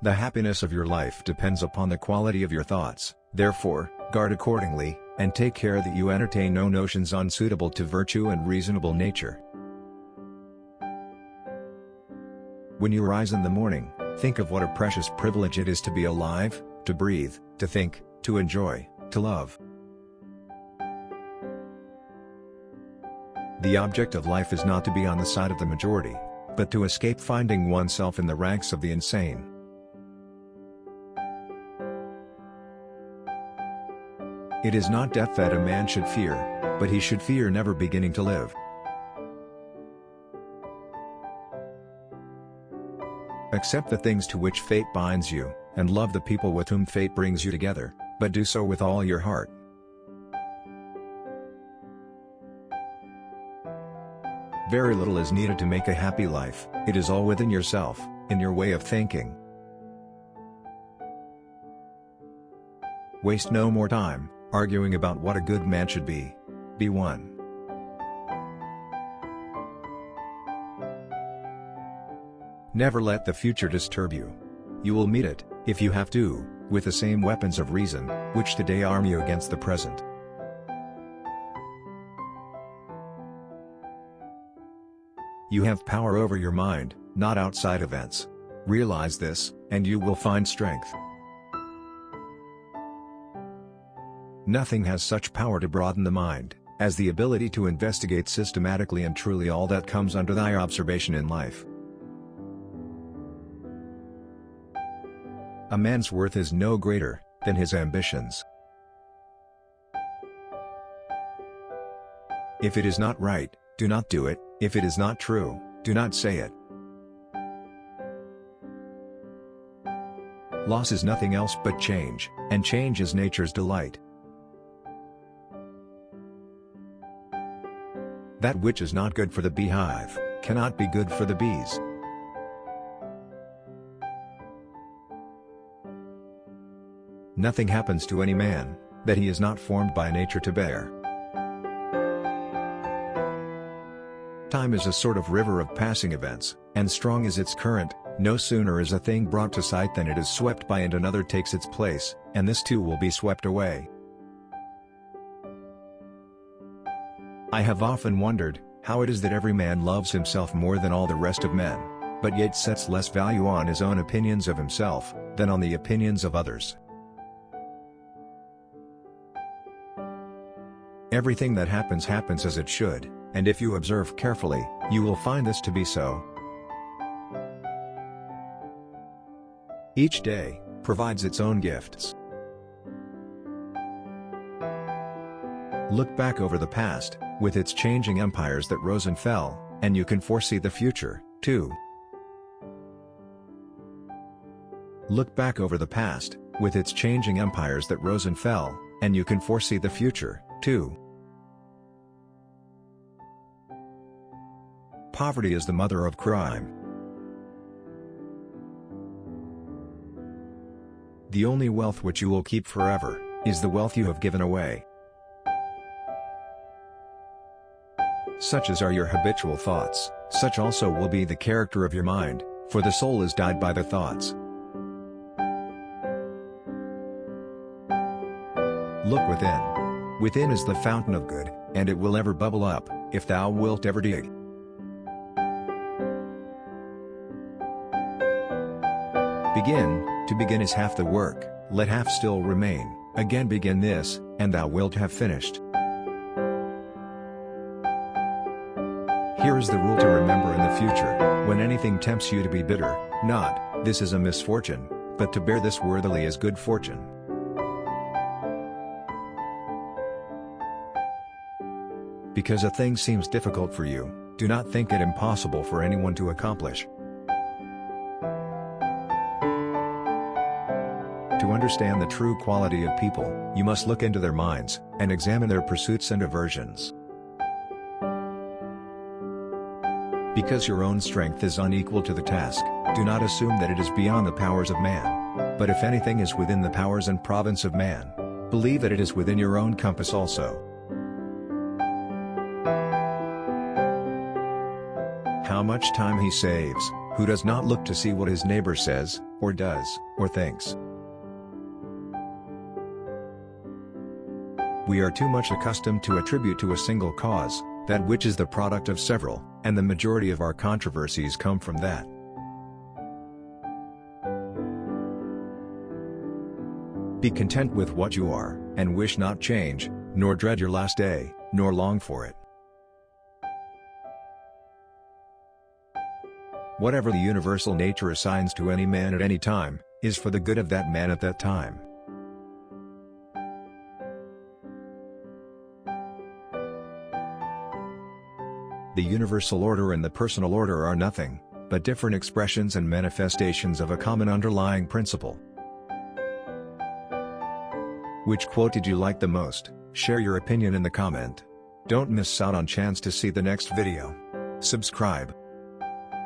The happiness of your life depends upon the quality of your thoughts, therefore, guard accordingly, and take care that you entertain no notions unsuitable to virtue and reasonable nature. When you rise in the morning, think of what a precious privilege it is to be alive, to breathe, to think, to enjoy, to love. The object of life is not to be on the side of the majority, but to escape finding oneself in the ranks of the insane. It is not death that a man should fear, but he should fear never beginning to live. Accept the things to which fate binds you, and love the people with whom fate brings you together, but do so with all your heart. Very little is needed to make a happy life, it is all within yourself, in your way of thinking. Waste no more time arguing about what a good man should be. Be one. Never let the future disturb you. You will meet it, if you have to, with the same weapons of reason, which today arm you against the present. You have power over your mind, not outside events. Realize this, and you will find strength. Nothing has such power to broaden the mind, as the ability to investigate systematically and truly all that comes under thy observation in life. A man's worth is no greater than his ambitions. If it is not right, do not do it. If it is not true, do not say it. Loss is nothing else but change, and change is nature's delight. That which is not good for the beehive, cannot be good for the bees. Nothing happens to any man, that he is not formed by nature to bear. Time is a sort of river of passing events, and strong is its current. No sooner is a thing brought to sight than it is swept by and another takes its place, and this too will be swept away. I have often wondered, how it is that every man loves himself more than all the rest of men, but yet sets less value on his own opinions of himself, than on the opinions of others. Everything that happens happens as it should, and if you observe carefully, you will find this to be so. Each day provides its own gifts. Look back over the past, with its changing empires that rose and fell, and you can foresee the future, too. Look back over the past, with its changing empires that rose and fell, and you can foresee the future, too. Poverty is the mother of crime. The only wealth which you will keep forever, is the wealth you have given away. Such as are your habitual thoughts, such also will be the character of your mind, for the soul is dyed by the thoughts. Look within. Within is the fountain of good, and it will ever bubble up, if thou wilt ever dig. Begin. To begin is half the work, let half still remain. Again begin this, and thou wilt have finished. Here is the rule to remember in the future, when anything tempts you to be bitter, not, this is a misfortune, but to bear this worthily as good fortune. Because a thing seems difficult for you, do not think it impossible for anyone to accomplish. To understand the true quality of people, you must look into their minds, and examine their pursuits and aversions. Because your own strength is unequal to the task, do not assume that it is beyond the powers of man. But if anything is within the powers and province of man, believe that it is within your own compass also. How much time he saves, who does not look to see what his neighbor says, or does, or thinks. We are too much accustomed to attribute to a single cause, that which is the product of several, and the majority of our controversies come from that. Be content with what you are, and wish not change, nor dread your last day, nor long for it. Whatever the universal nature assigns to any man at any time, is for the good of that man at that time. The universal order and the personal order are nothing but different expressions and manifestations of a common underlying principle. Which quote did you like the most? Share your opinion in the comment. Don't miss out on chance to see the next video. Subscribe.